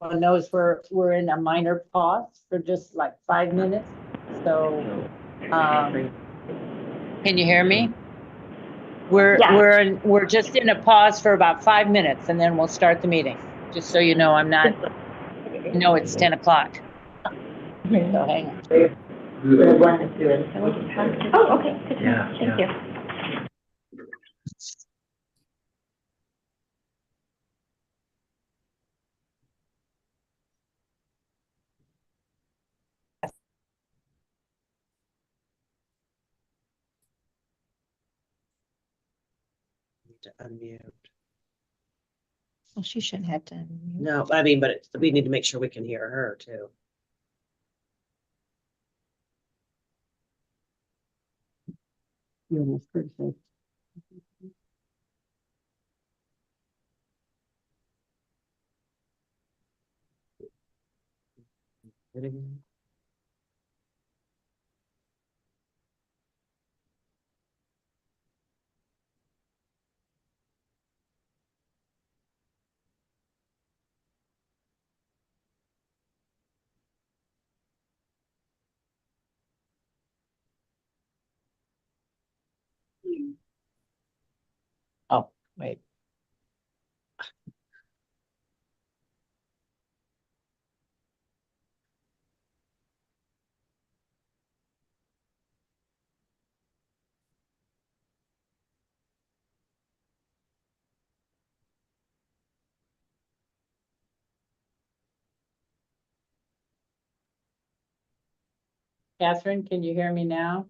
everyone knows we're in a minor pause for just like 5 minutes. So, can you hear me? We're just in a pause for about 5 minutes, and then we'll start the meeting. Just so you know, I'm not. You know, it's 10 o'clock. So hang on. Oh, okay. Good. Yeah. Thank you. To unmute. Well, she shouldn't have to. No, I mean, but we need to make sure we can hear her too. Oh, wait. Catherine, can you hear me now?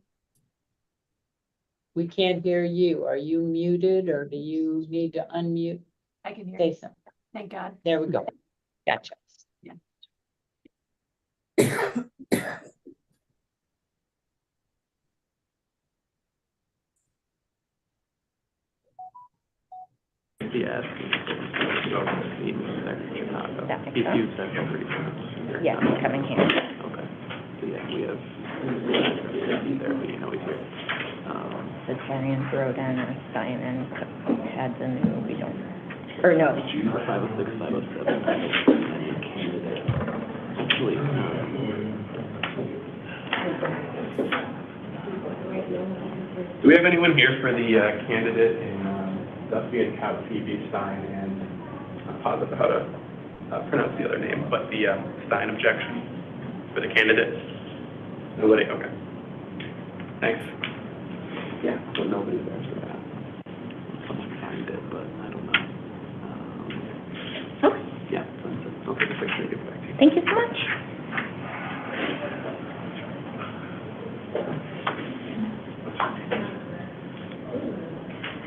We can't hear you. Are you muted or do you need to unmute? I can hear Say you. something. Thank God. There we go. Gotcha. Yes. That makes If sense. you sent somebody here. Yeah, I'm coming here. Okay. So yeah, we have there, but you know he's here. The Tarian Broden or Simon had the new, we don't, or no. 506, 507. Actually, do we have anyone here for the candidate in Dusty and Kautsky Stein and I'm not positive how to pronounce the other name, but the Stein objection for the candidate? Nobody? Okay. Thanks. Yeah, so nobody's there for that. Someone signed it, but I don't know. Okay, Yeah, I'll take a picture and get back to you. thank you so much.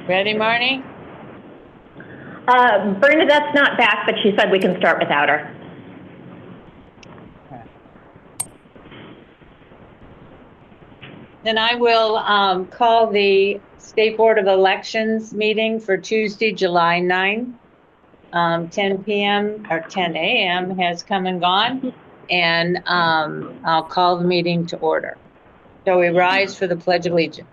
Ready, Marnie? Bernadette's not back, but she said we can start without her. Then I will call the State Board of Elections meeting for Tuesday, July 9th. 10 p.m. or 10 a.m. has come and gone, and I'll call the meeting to order. So we rise for the Pledge of Allegiance.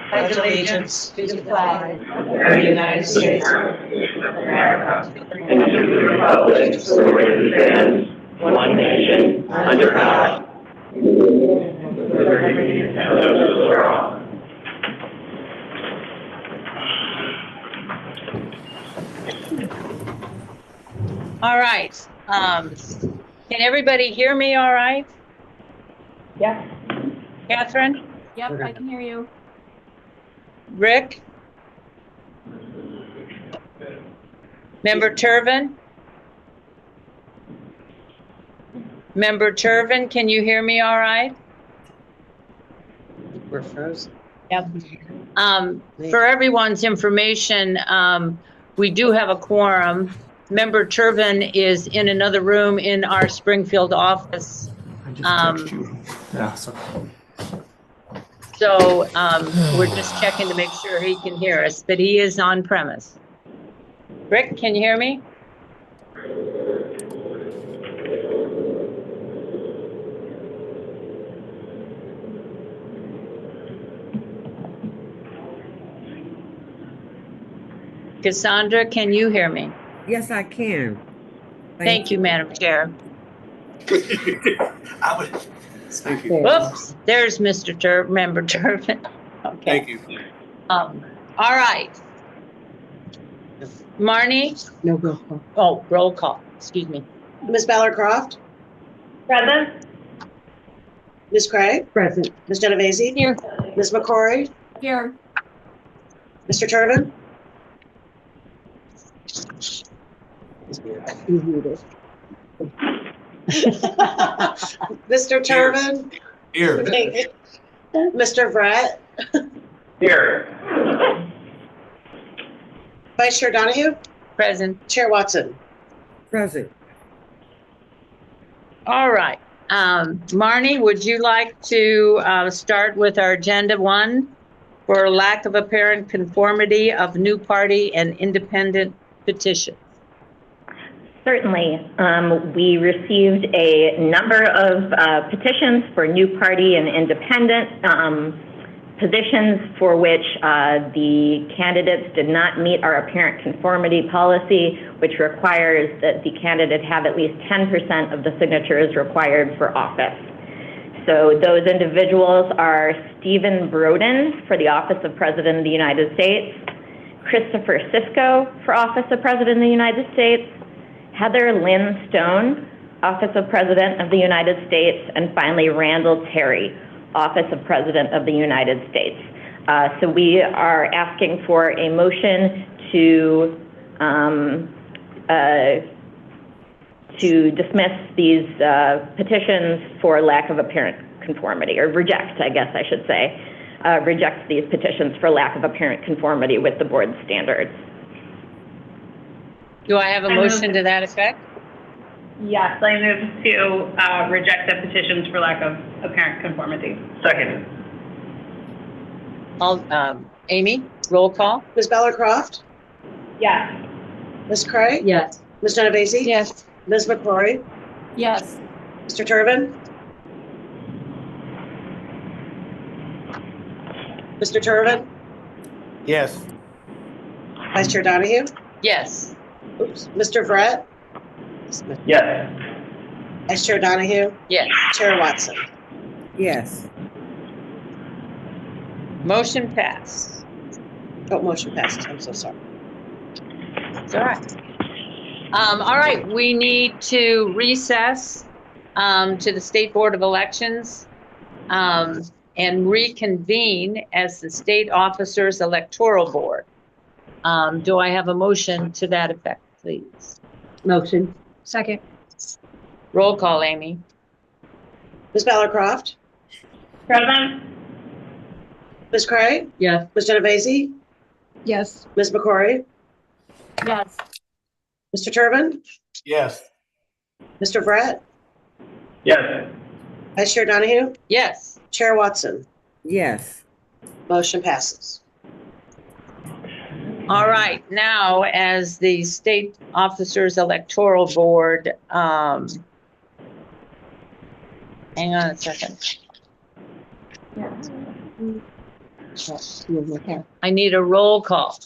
Pledge allegiance to the flag of the United States of America and to the republic for which it stands, one nation, under God, liberty and justice for all. All right. Can everybody hear me all right? Yeah. Catherine? Yep, I can hear you. Rick? Member Turvin? Member Turvin, can you hear me all right? We're frozen. Yep. For everyone's information, we do have a quorum. Member Turvin is in another room in our Springfield office. I just text you. Yeah, so. So we're just checking to make sure he can hear us, but he is on premise. Rick, can you hear me? Cassandra, can you hear me? Yes, I can. Thank you, Madam Chair. I would, thank you. Whoops, there's Mr. Member Turbin. Okay. Thank you. All right. Marnie? No, roll call. Oh, roll call, excuse me. Ms. Ballard Croft, Present. Ms. Craig, Present. Ms. Genovese, Here. Ms. McCrory, Here. Mr. Turbin, You muted. Mr. Turbin, Here. Mr. Brett, Here. Vice Chair Donahue, Present. Chair Watson. Present. All right. Marnie, would you like to start with our agenda 1 for lack of apparent conformity of new party and independent petition? Certainly. We received a number of petitions for new party and independent positions for which the candidates did not meet our apparent conformity policy, which requires that the candidate have at least 10% of the signatures required for office. So those individuals are Stephen Broden for the Office of President of the United States, Christopher Cisco for Office of President of the United States, Heather Lynn Stone, Office of President of the United States, and finally Randall Terry, Office of President of the United States. So we are asking for a motion to dismiss these petitions for lack of apparent conformity, or reject, I guess I should say, reject these petitions for lack of apparent conformity with the board's standards. Do I have a motion to that effect? Yes, I move to reject the petitions for lack of apparent conformity. Second. Amy, roll call? Ms. Ballard Croft, Yes. Ms. Craig, Yes. Ms. Genovese, Yes. Ms. McCrory, Yes. Mr. Turbin, Mr. Turbin, Yes. Vice Chair Donahue, Yes. oops, Mr. Brett, Yes. Vice Chair Donahue, Yes. Chair Watson. Yes. Motion passed. Oh, motion passes. I'm so sorry. It's all right. All right, we need to recess to the State Board of Elections and reconvene as the State Officers Electoral Board. Do I have a motion to that effect, please? Motion. Second. Roll call, Amy. Ms. Ballard Croft, Present. Ms. Craig, Yes. Ms. Genovese, Yes. Ms. McCrory, Yes. Mr. Turbin, Yes. Mr. Brett, Yes. Vice Chair Donahue, Yes. Chair Watson. Yes. Motion passes. All right, now as the State Officers Electoral Board, hang on a second. I need a roll call.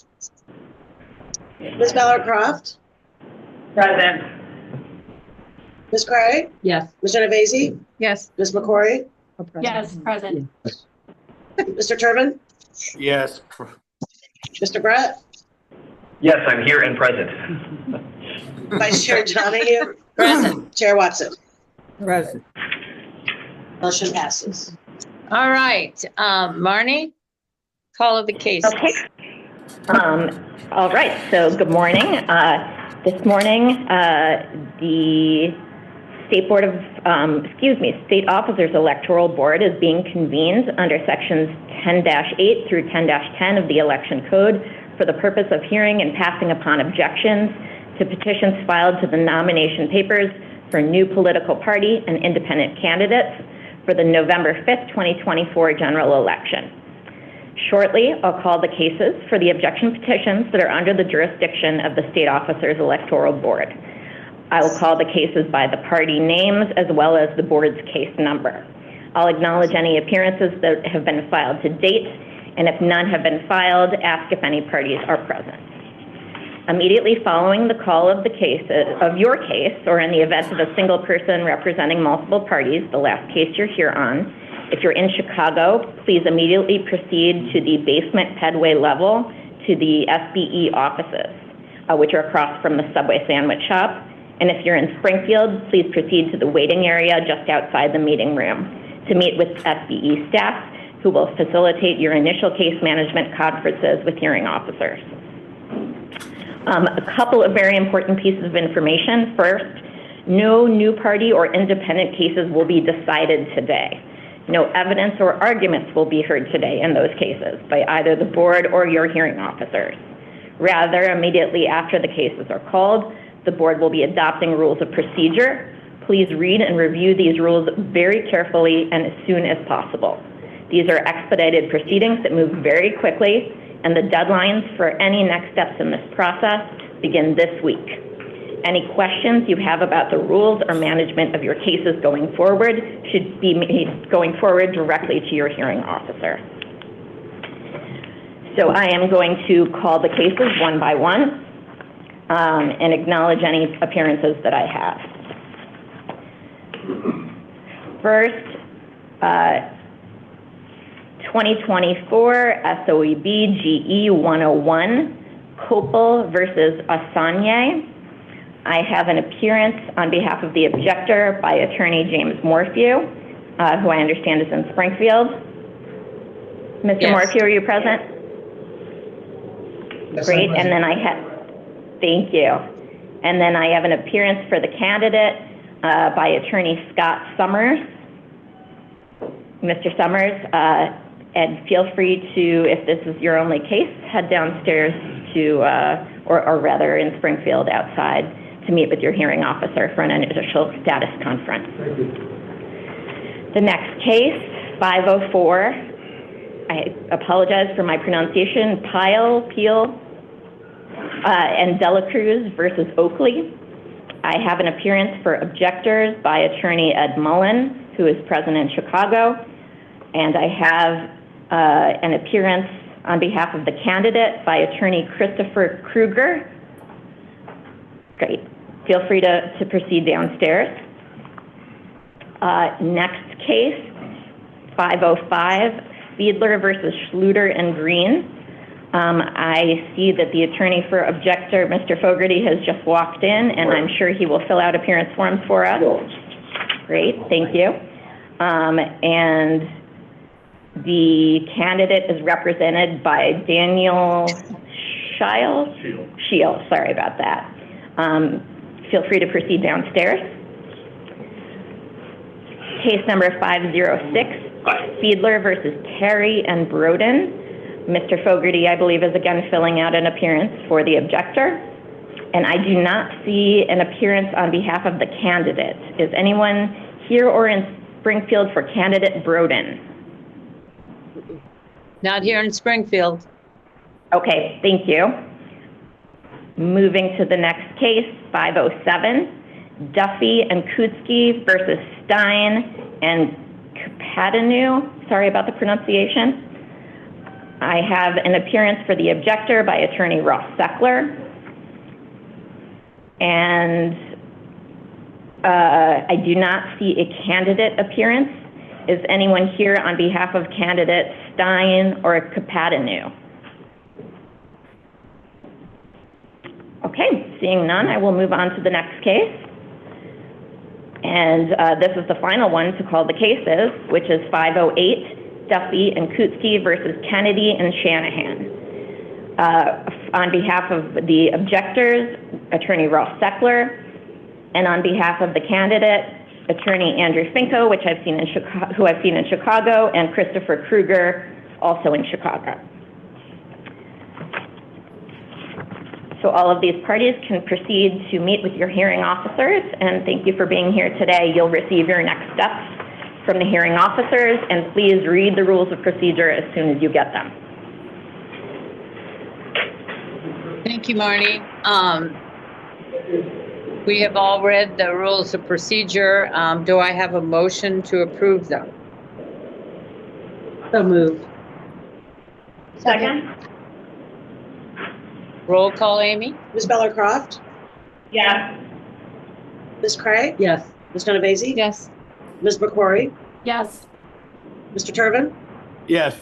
Ms. Ballard Croft, Present. Ms. Craig, Yes. Ms. Genovese, Yes. Ms. McCrory, Yes. Present. Mr. Turbin, Yes. Mr. Brett, Yes, I'm here and present. Vice Chair Donahue, Present. Chair Watson. Present. Motion passes. All right, Marnie, call of the case. Okay. All right, so good morning. This morning, the State State Officers Electoral Board is being convened under sections 10-8 through 10-10 of the Election Code for the purpose of hearing and passing upon objections to petitions filed to the nomination papers for new political party and independent candidates for the November 5th, 2024 general election. Shortly, I'll call the cases for the objection petitions that are under the jurisdiction of the State Officers Electoral Board. I will call the cases by the party names as well as the board's case number. I'll acknowledge any appearances that have been filed to date, and if none have been filed, ask if any parties are present. Immediately following the call of your case, or in the event of a single person representing multiple parties, the last case you're here on, if you're in Chicago, please immediately proceed to the basement pedway level to the SBE offices, which are across from the Subway sandwich shop. And if you're in Springfield, please proceed to the waiting area just outside the meeting room to meet with SBE staff, who will facilitate your initial case management conferences with hearing officers. A couple of very important pieces of information. First, no new party or independent cases will be decided today. No evidence or arguments will be heard today in those cases by either the board or your hearing officers. Rather, immediately after the cases are called, the board will be adopting rules of procedure. Please read and review these rules very carefully and as soon as possible. These are expedited proceedings that move very quickly, and the deadlines for any next steps in this process begin this week. Any questions you have about the rules or management of your cases going forward should be made going forward directly to your hearing officer. So I am going to call the cases one by one and acknowledge any appearances that I have. First, 2024 SOEB GE 101, Kopel versus Asanye. I have an appearance on behalf of the objector by attorney James Morphew, who I understand is in Springfield. Mr. Yes. Morphew, are you present? Yes, Great, I'm and then I have, thank you. And then I have an appearance for the candidate by attorney Scott Summers. Mr. Summers, and feel free to, if this is your only case, head downstairs to, or rather in Springfield outside, to meet with your hearing officer for an initial status conference. Thank you. The next case, 504, I apologize for my pronunciation, Peel, and Dela Cruz versus Oakley. I have an appearance for objectors by attorney Ed Mullen, who is present in Chicago, and I have an appearance on behalf of the candidate by attorney Christopher Kruger. Great. Feel free to proceed downstairs. Next case, 505, Fiedler versus Schluter and Green. I see that the attorney for objector, Mr. Fogarty, has just walked in, and I'm sure he will fill out appearance forms for us. Great, thank you. And the candidate is represented by Daniel Shields, sorry about that. Feel free to proceed downstairs. Case number 506, Fiedler versus Terry and Broden. Mr. Fogarty, I believe, is again filling out an appearance for the objector. And I do not see an appearance on behalf of the candidate. Is anyone here or in Springfield for candidate Broden? Not here in Springfield. Okay, thank you. Moving to the next case, 507, Duffy and Kutsky versus Stein and Kapadanu. Sorry about the pronunciation. I have an appearance for the objector by attorney Ross Seckler. And I do not see a candidate appearance. Is anyone here on behalf of candidate Stein or Kapadanu? Okay, seeing none, I will move on to the next case. And this is the final one to call the cases, which is 508, Duffy and Kutsky versus Kennedy and Shanahan. On behalf of the objectors, attorney Ross Seckler, and on behalf of the candidate, attorney Andrew Finko, which I've seen in Chicago, who I've seen in Chicago, and Christopher Kruger, also in Chicago. So all of these parties can proceed to meet with your hearing officers, and thank you for being here today. You'll receive your next steps from the hearing officers, and please read the rules of procedure as soon as you get them. Thank you, Marnie. We have all read the rules of procedure. Do I have a motion to approve them? So moved. Second. Roll call, Amy? Ms. Bellarcroft, Yes. Ms. Craig, Yes. Ms. Genovese, Yes. Ms. McCrory, Yes. Mr. Turbin, Yes.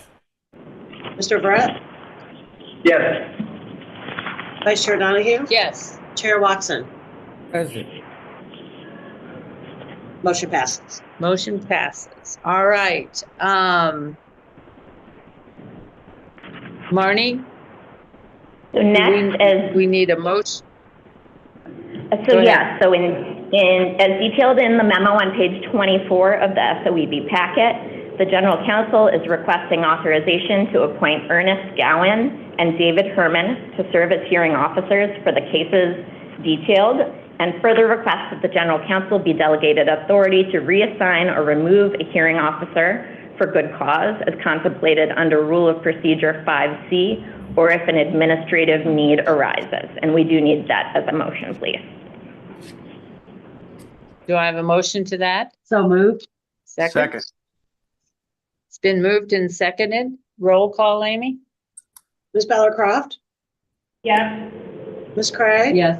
Mr. Brett, Yes. Vice Chair Donahue, Yes. Chair Watson. Present. Motion passes. Motion passes. All right. Marnie? So next is We need a motion. Go So ahead. yeah, so as detailed in the memo on page 24 of the SOEB packet, the General Counsel is requesting authorization to appoint Ernest Gowan and David Herman to serve as hearing officers for the cases detailed, and further requests that the General Counsel be delegated authority to reassign or remove a hearing officer for good cause as contemplated under Rule of Procedure 5C, or if an administrative need arises. And we do need that as a motion, please. Do I have a motion to that? So moved. Second. It's been moved and seconded. Roll call, Amy? Ms. Bellarcroft, Yes. Ms. Craig, Yes.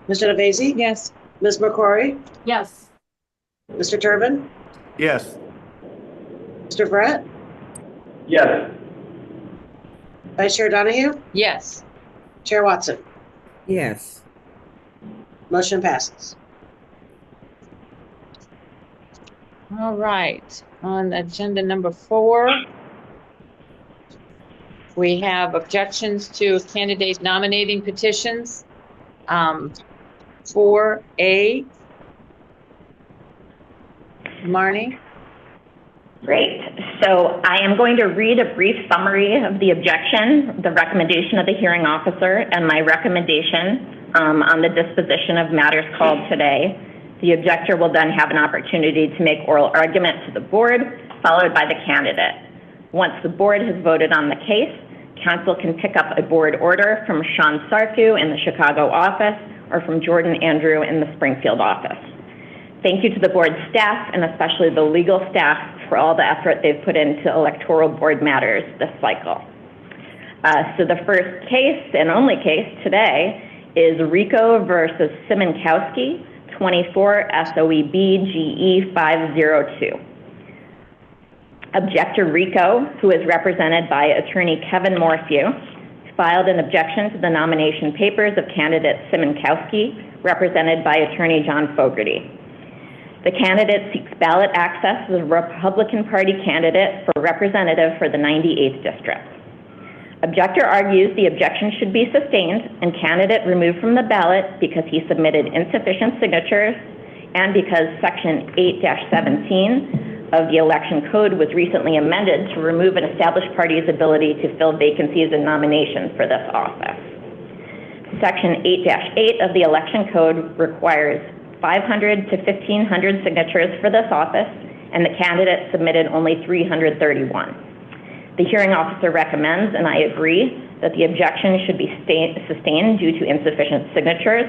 Ms. Genovese, Yes. Ms. McCrory, Yes. Mr. Turbin, Yes. Mr. Brett, Yes. Vice Chair Donahue, Yes. Chair Watson. Yes. Motion passes. All right. On agenda number 4, we have objections to candidate nominating petitions. 4A. Marnie? Great. So I am going to read a brief summary of the objection, the recommendation of the hearing officer, and my recommendation on the disposition of matters called today. The objector will then have an opportunity to make oral argument to the board, followed by the candidate. Once the board has voted on the case, council can pick up a board order from Sean Sarku in the Chicago office or from Jordan Andrew in the Springfield office. Thank you to the board staff and especially the legal staff for all the effort they've put into electoral board matters this cycle. So the first case and only case today is Rico versus Simonkowski, 24 SOEB GE 502. Objector Rico, who is represented by attorney Kevin Morphew, filed an objection to the nomination papers of candidate Simonkowski, represented by attorney John Fogarty. The candidate seeks ballot access as a Republican Party candidate for representative for the 98th District. Objector argues the objection should be sustained and candidate removed from the ballot because he submitted insufficient signatures and because Section 8-17 of the Election Code was recently amended to remove an established party's ability to fill vacancies in nominations for this office. Section 8-8 of the Election Code requires 500 to 1,500 signatures for this office, and the candidate submitted only 331. The hearing officer recommends, and I agree, that the objection should be sustained due to insufficient signatures,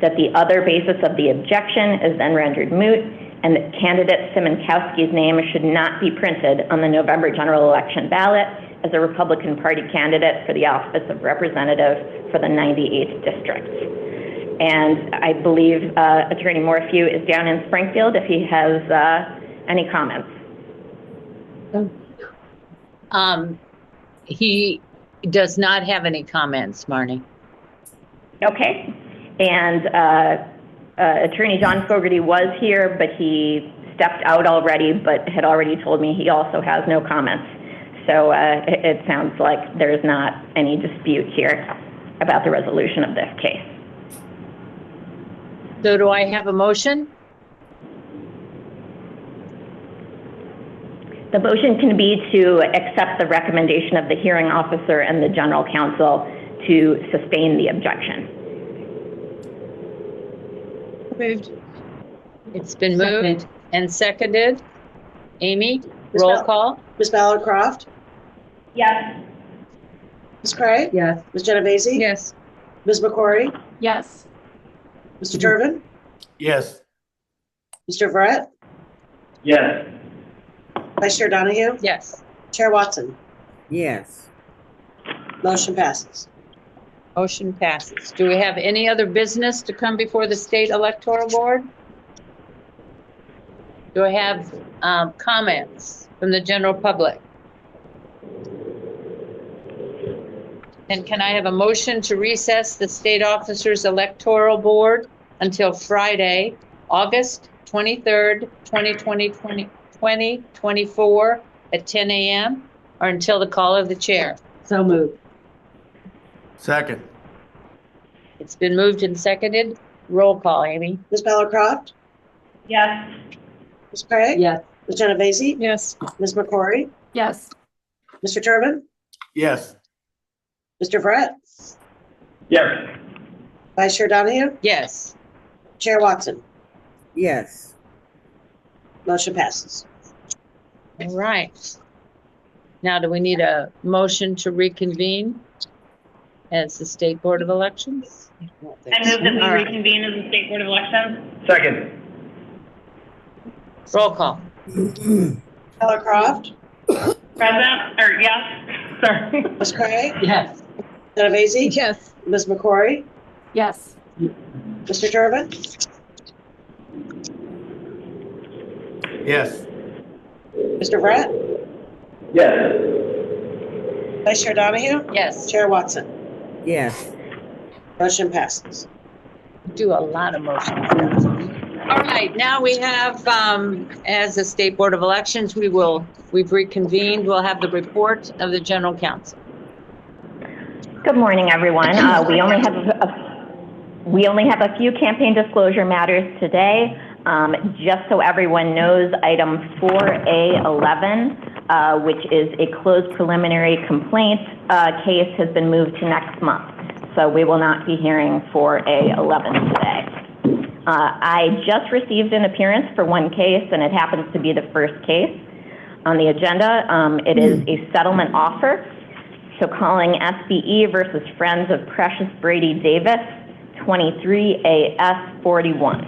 that the other basis of the objection is then rendered moot, and that candidate Simonkowski's name should not be printed on the November general election ballot as a Republican Party candidate for the office of representative for the 98th District. And I believe Attorney Morphew is down in Springfield if he has any comments. He does not have any comments, Marnie. Okay. And Attorney John Fogarty was here, but he stepped out already, but had already told me he also has no comments. So it sounds like there's not any dispute here about the resolution of this case. So do I have a motion? The motion can be to accept the recommendation of the hearing officer and the general counsel to sustain the objection. Moved. It's been moved and seconded. Amy, Ms. roll call? Ms. Bellarcroft, Yes. Ms. Craig, Yes. Ms. Genovese, Yes. Ms. McCrory, Yes. Mr. Turbin, Yes. Mr. Brett, Yes. Vice Chair Donahue, Yes. Chair Watson. Yes. Motion passes. Motion passes. Do we have any other business to come before the State Electoral Board? Do I have comments from the general public? And can I have a motion to recess the State Officers Electoral Board until Friday, August 23rd, 2024 at 10 a.m. or until the call of the chair? So moved. Second. It's been moved and seconded. Roll call, Amy. Ms. Bellicroft? Yes. Ms. Craig? Yes. Ms. Genovese? Yes. Ms. McCrory? Yes. Mr. Turbin? Yes. Mr. Verret? Yes. Vice Chair Donahue? Yes. Chair Watson? Yes. Motion passes. All right. Now, do we need a motion to reconvene as the State Board of Elections? I move that we All right. reconvene as the State Board of Elections. Second. Roll call. Bellicroft? Present, or yes, sorry. Ms. Craig? Yes. Genovese? Yes. Ms. McCrory? Yes. Mr. Turbin? Yes. Mr. Verret? Yes. Vice Chair Donahue? Yes. Chair Watson? Yes. Motion passes. Do a lot of motions. All right, now we have, as the State Board of Elections, we've reconvened. We'll have the report of the General Counsel. Good morning, everyone. We only have a few campaign disclosure matters today. Just so everyone knows, item 4A11, which is a closed preliminary complaint case, has been moved to next month. So we will not be hearing 4A11 today. I just received an appearance for one case, and it happens to be the first case on the agenda. It is a settlement offer. So calling SBE versus Friends of Precious Brady Davis, 23AS41.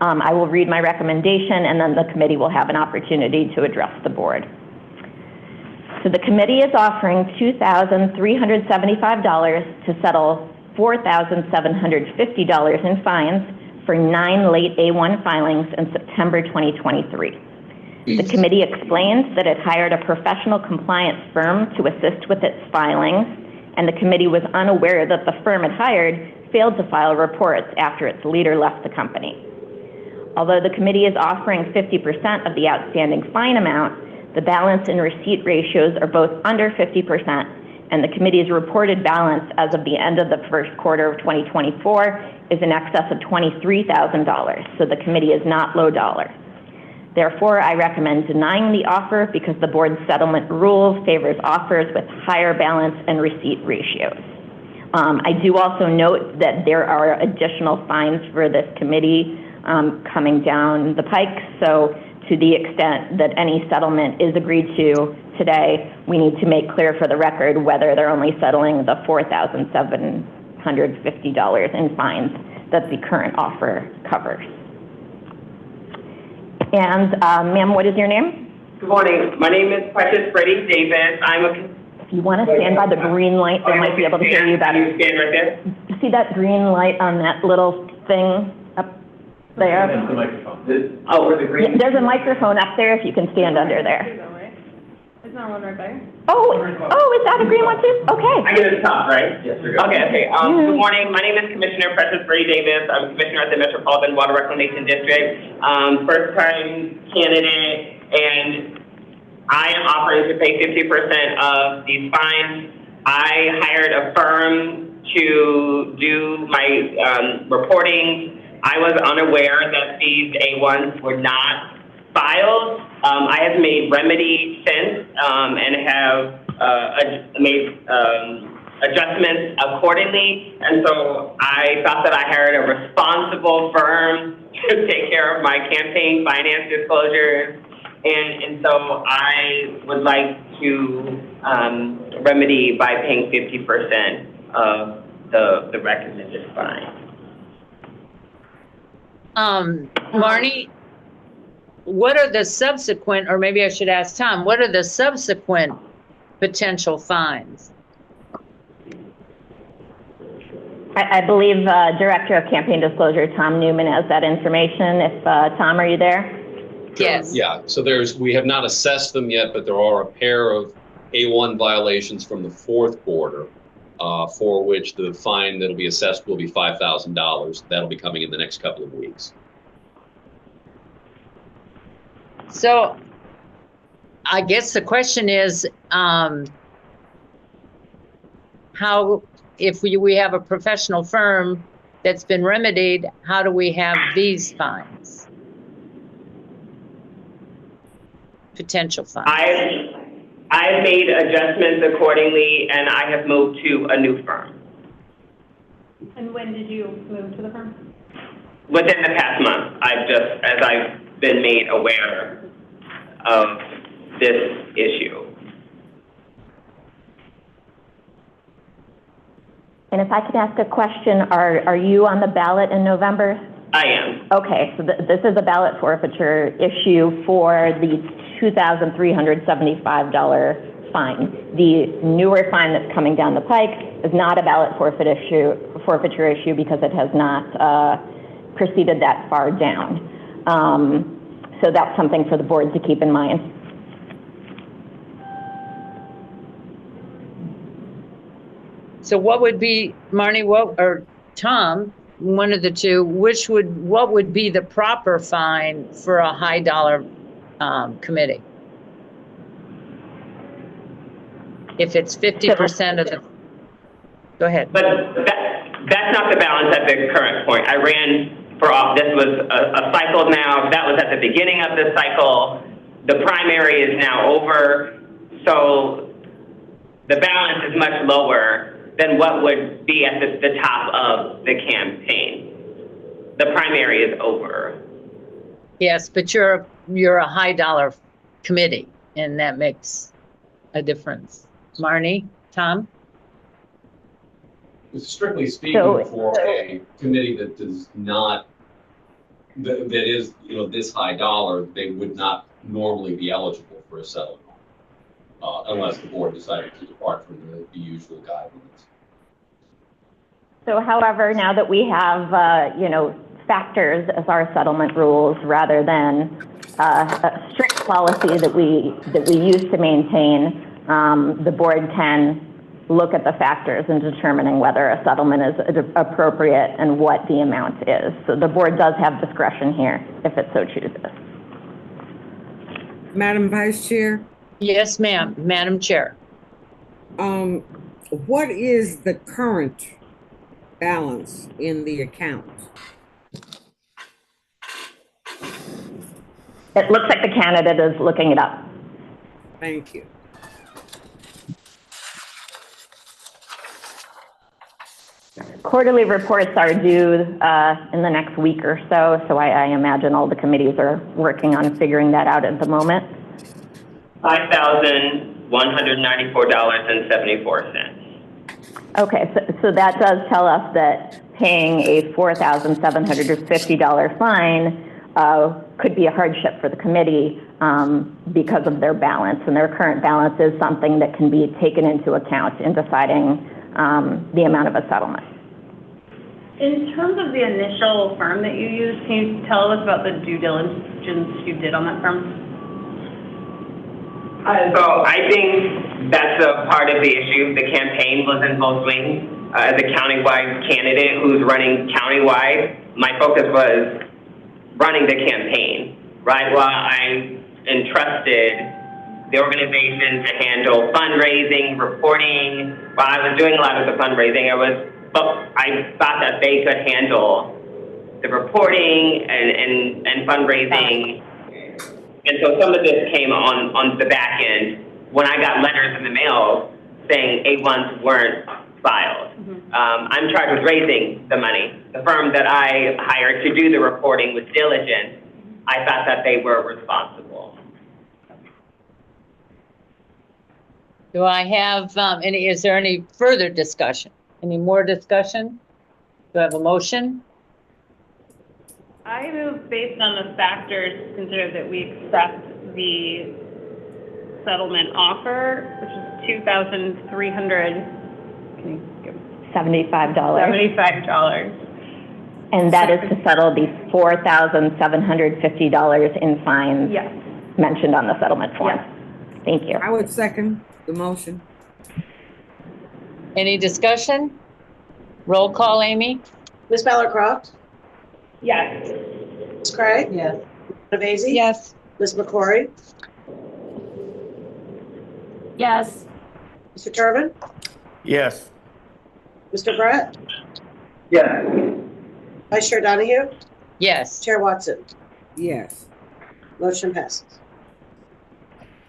I will read my recommendation, and then the committee will have an opportunity to address the board. So the committee is offering $2,375 to settle $4,750 in fines for 9 late A1 filings in September 2023. The committee explains that it hired a professional compliance firm to assist with its filings, and the committee was unaware that the firm it hired failed to file reports after its leader left the company. Although the committee is offering 50% of the outstanding fine amount, the balance and receipt ratios are both under 50%, and the committee's reported balance as of the end of the first quarter of 2024 is in excess of $23,000, so the committee is not low dollar. Therefore, I recommend denying the offer because the board's settlement rules favors offers with higher balance and receipt ratios. I do also note that there are additional fines for this committee coming down the pike, so to the extent that any settlement is agreed to today, we need to make clear for the record whether they're only settling the $4,750 in fines that the current offer covers. And ma'am, what is your name? Good morning. My name is Precious Brady Davis. If you want to stand by the green light, they might be able to hear you better. Can you stand right there? See that green light on that little thing up there? The microphone. Oh, where the green? There's a microphone up there if you can stand under there. Isn't that one right there? Oh, is that a green one too? Okay. I get it top, right? Yes, we're good. Okay. Good morning. My name is Commissioner Precious Brady Davis. I'm Commissioner at the Metropolitan Water Reclamation District. First time candidate, and I am offering to pay 50% of these fines. I hired a firm to do my reporting. I was unaware that these A1s were not filed. I have made remedy since and have made adjustments accordingly. And so I thought that I hired a responsible firm to take care of my campaign finance disclosures. And so I would like to remedy by paying 50% of the recommended fine. Marnie, what are the subsequent, or maybe I should ask Tom, what are the subsequent potential fines? I believe Director of Campaign Disclosure, Tom Newman, has that information. If Tom, are you there? Yes. Yeah, so we have not assessed them yet, but there are a pair of A1 violations from the fourth quarter for which the fine that'll be assessed will be $5,000. That'll be coming in the next couple of weeks. So I guess the question is, how, if we have a professional firm that's been remedied, how do we have these fines? Potential fines. I've made adjustments accordingly, and I have moved to a new firm. And when did you move to the firm? Within the past month, as I've been made aware of this issue. And if I could ask a question, are you on the ballot in November? I am. Okay, so this is a ballot forfeiture issue for the $2,375 fine. The newer fine that's coming down the pike is not a ballot forfeiture issue because it has not proceeded that far down. So that's something for the board to keep in mind. So what would be, Marnie, or Tom, one of the two, what would be the proper fine for a high dollar committee? If it's 50% of the, go ahead. But that's not the balance at the current point. I ran for office. This was a cycle now. That was at the beginning of the cycle. The primary is now over. So the balance is much lower than what would be at the top of the campaign. The primary is over. Yes, but you're a high dollar committee, and that makes a difference. Marnie, Tom? Strictly speaking, for a committee that does not, that is, this high dollar, they would not normally be eligible for a settlement, unless the board decided to depart from the usual guidelines. So, however, now that we have, factors as our settlement rules rather than a strict policy that we used to maintain, the board can look at the factors in determining whether a settlement is appropriate and what the amount is. So the board does have discretion here if it so chooses. Madam Vice Chair? Yes, ma'am. Madam Chair. What is the current balance in the account? It looks like the candidate is looking it up. Thank you. Quarterly reports are due in the next week or so, so I imagine all the committees are working on figuring that out at the moment. $5,194.74. Okay, so that does tell us that paying a $4,750 fine could be a hardship for the committee because of their balance, and their current balance is something that can be taken into account in deciding the amount of a settlement. In terms of the initial firm that you used, can you tell us about the due diligence you did on that firm? So I think that's a part of the issue. The campaign was in full swing. As a countywide candidate who's running countywide, my focus was running the campaign, right? While I entrusted the organization to handle fundraising, reporting, while I was doing a lot of the fundraising, I thought that they could handle the reporting and fundraising. And so some of this came on the back end when I got letters in the mail saying A1s weren't filed. I'm charged with raising the money. The firm that I hired to do the reporting was diligent. I thought that they were responsible. Do I have is there any further discussion? Any more discussion? Do I have a motion? I move based on the factors considered that we accept the settlement offer, which is $2,375 $75. $75. And that is to settle the $4,750 in fines Yes. mentioned on the settlement form. Yes. Thank you. I would second the motion. Any discussion? Roll call, Amy? Ms. Ballard Croft? Yes. Ms. Craig? Yes. Ms. Vacy? Yes. Ms. McCrory? Yes. Mr. Turbin? Yes. Mr. Brett? Yes. Vice Chair Donahue? Yes. Chair Watson? Yes. Motion passes.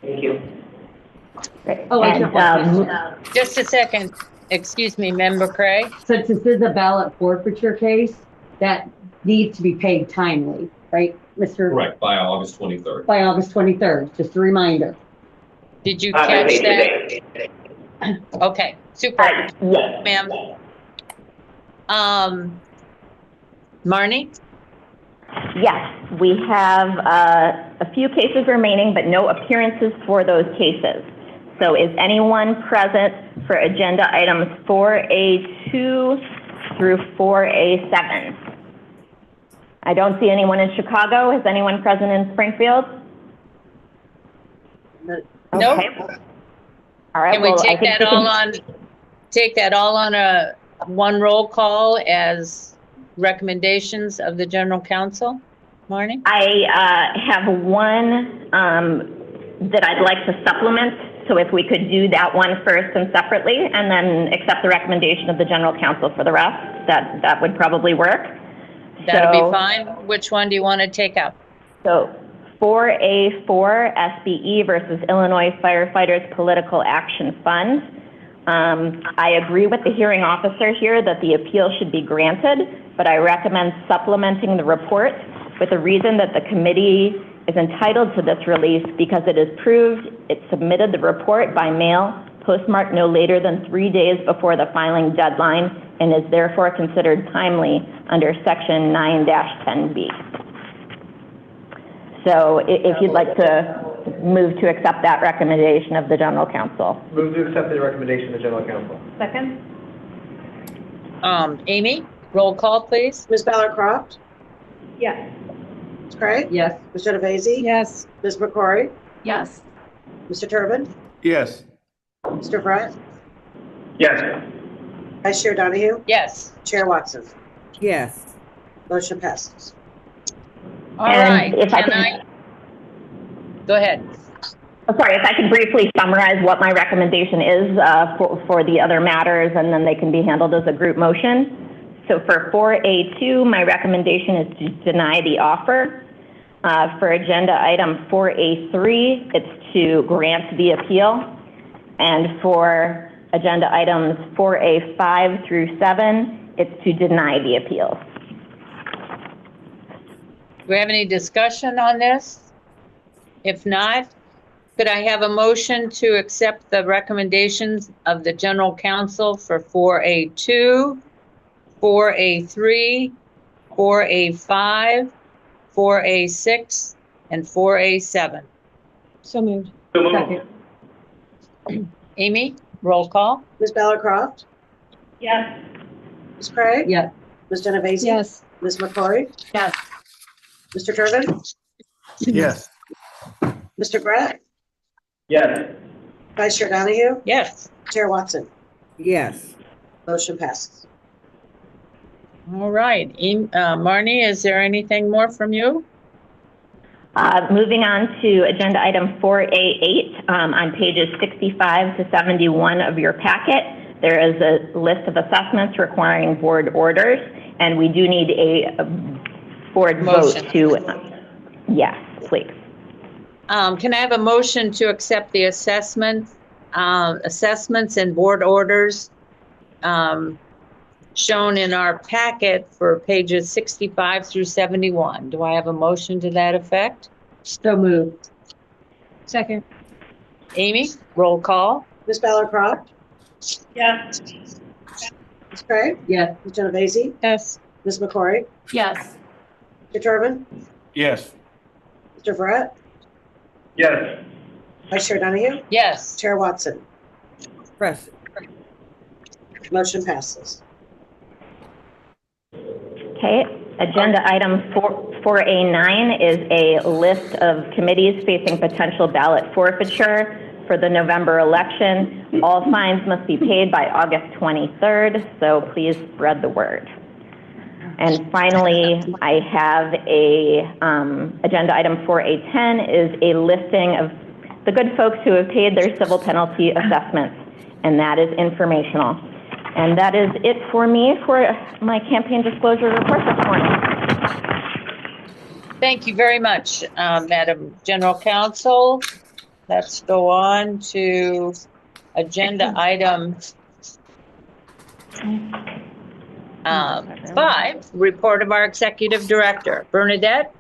Thank you. Great. Oh, I And, have one question. Just a second. Excuse me, Member Craig? Since this is a ballot forfeiture case, that needs to be paid timely, right, Mr.? Correct, by August 23rd. By August 23rd, just a reminder. Did you I catch paid that? today. Okay, super, Yes. ma'am. Marnie? Yes, we have a few cases remaining, but no appearances for those cases. So is anyone present for agenda items 4A2 through 4A7? I don't see anyone in Chicago. Is anyone present in Springfield? No. Nope. Okay. All right. Can we well, I take think that we can- all on, take that all on a one roll call as recommendations of the general counsel? Marnie? I have one that I'd like to supplement. So if we could do that one first and separately, and then accept the recommendation of the general counsel for the rest, that would probably work. That'll So- be fine. Which one do you want to take up? So 4A4 SBE versus Illinois Firefighters Political Action Fund. I agree with the hearing officer here that the appeal should be granted, but I recommend supplementing the report with the reason that the committee is entitled to this release because it is proved it submitted the report by mail, postmarked no later than 3 days before the filing deadline, and is therefore considered timely under Section 9-10B. So if you'd like to move to accept that recommendation of the general counsel. Move to accept the recommendation of the general counsel. Second? Amy, roll call, please. Ms. Ballard Croft? Yes. Ms. Craig? Yes. Mr. Vacy? Yes. Ms. McCrory? Yes. Mr. Turbin? Yes. Mr. Brett? Yes. Vice Chair Donahue? Yes. Chair Watson? Yes. Motion passes. All And right. if I Can can- Go ahead. Sorry, if I could briefly summarize what my recommendation is for the other matters, and then they can be handled as a group motion. So for 4A2, my recommendation is to deny the offer. For agenda item 4A3, it's to grant the appeal. And for agenda items 4A5 through 7, it's to deny the appeal. Do we have any discussion on this? If not, could I have a motion to accept the recommendations of the general counsel for 4A2, 4A3, 4A5, 4A6, and 4A7? So moved. So moved. Second. Amy, roll call? Ms. Ballard Croft? Yes. Ms. Craig? Yes. Ms. Genovese? Yes. Ms. McCrory? Yes. Mr. Turbin? Yes. Mr. Brett? Yes. Vice Chair Donahue? Yes. Chair Watson? Yes. Motion passes. All right. Marnie, is there anything more from you? Moving on to agenda item 4A8, on pages 65 to 71 of your packet, there is a list of assessments requiring board orders, and we do need a board Motion. vote to, yes, please. Can I have a motion to accept the assessments and board orders shown in our packet for pages 65 through 71? Do I have a motion to that effect? So moved. Second. Amy, roll call? Ms. Ballard Croft? Yes. Ms. Craig? Yes. Ms. Genovese? Yes. Ms. McCrory? Yes. Mr. Turbin? Yes. Mr. Brett? Yes. Vice Chair Donahue? Yes. Chair Watson? Press. Motion passes. Okay, agenda item 4A9 is a list of committees facing potential ballot forfeiture for the November election. All fines must be paid by August 23rd, so please spread the word. And finally, I have a agenda item 4A10 is a listing of the good folks who have paid their civil penalty assessments, and that is informational. And that is it for me for my campaign disclosure report this morning. Thank you very much, Madam General Counsel. Let's go on to agenda item 5, report of our executive director. Bernadette?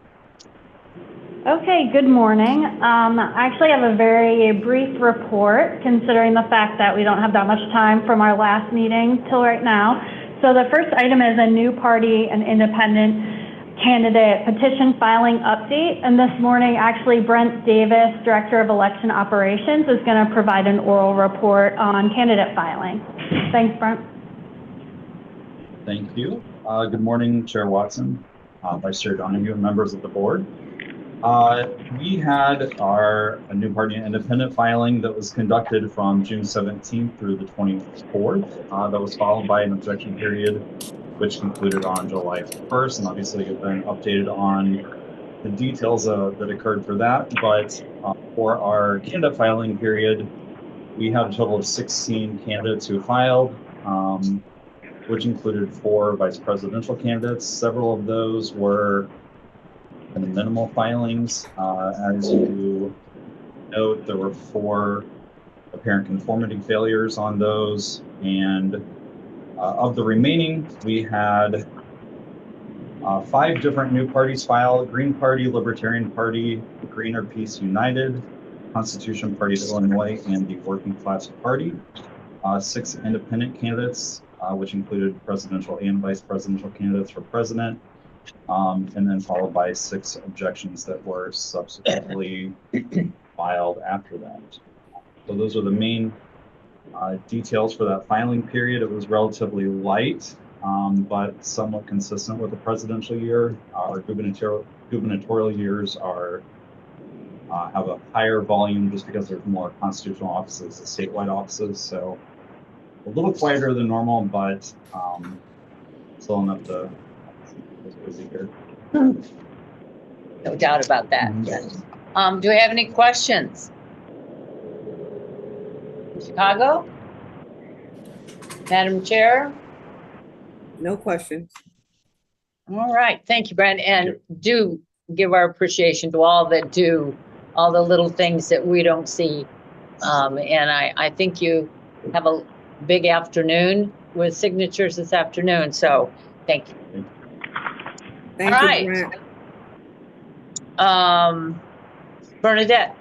Okay, good morning. I actually have a very brief report considering the fact that we don't have that much time from our last meeting till right now. So the first item is a new party and independent candidate petition filing update. And this morning, actually, Brent Davis, Director of Election Operations, is going to provide an oral report on candidate filing. Thanks, Brent. Thank you. Good morning, Chair Watson, Vice Chair Donahue, and members of the board. We had a new party and independent filing that was conducted from June 17th through the 24th. That was followed by an objection period, which concluded on July 1st. And obviously, you've been updated on the details that occurred for that. But for our candidate filing period, we had a total of 16 candidates who filed, which included 4 vice presidential candidates. Several of those were minimal filings. As you note, there were 4 apparent conformity failures on those, and of the remaining, we had 5 different new parties file: Green Party, Libertarian Party, Greener Peace United, Constitution Party of Illinois, and the Working Class Party. 6 independent candidates, which included presidential and vice presidential candidates for president. And then followed by 6 objections that were subsequently filed after that. So those are the main details for that filing period. It was relatively light, but somewhat consistent with the presidential year. Our gubernatorial years are have a higher volume just because there's more constitutional offices than statewide offices. So a little quieter than normal, but still enough to busy here. No doubt about that. Yes. Do we have any questions? Chicago? Madam Chair? No questions. All right. Thank you, Brent. And do give our appreciation to all that do all the little things that we don't see. And I think you have a big afternoon with signatures this afternoon. So thank you. Thank All you, right. Brent. Bernadette.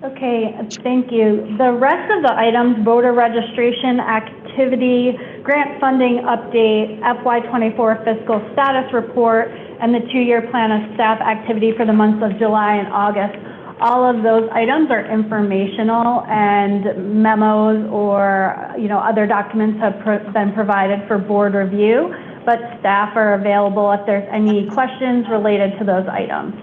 Okay, thank you. The rest of the items, voter registration activity, grant funding update, FY24 fiscal status report, and the 2-year plan of staff activity for the months of July and August. All of those items are informational, and memos or other documents have been provided for board review, but staff are available if there's any questions related to those items.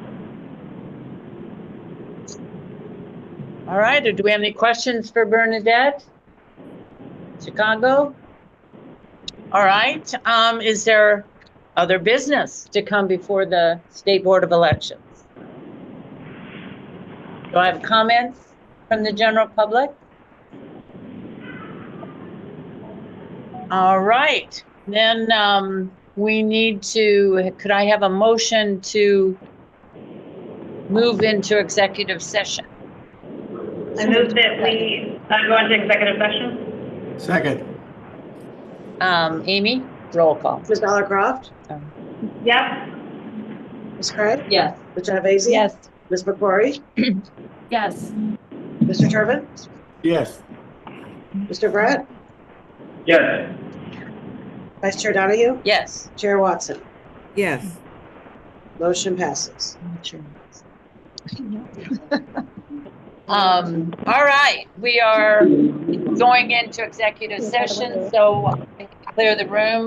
All right. Or do we have any questions for Bernadette? Chicago? All right. Is there other business to come before the State Board of Elections? Do I have comments from the general public? All right. Then we need to, could I have a motion to move into executive session? I move that we go into executive session. Second. Amy, roll call. Ms. Mallar-Croft? Yes. Ms. Craig? Yes. Ms. Genovese? Yes. Ms. McCrory? Yes. Mr. Turbin? Yes. Mr. Brett? Yes. Vice Chair Donahue? Yes. Chair Watson? Yes. Motion passes. All right, we are going into executive session, so clear the room.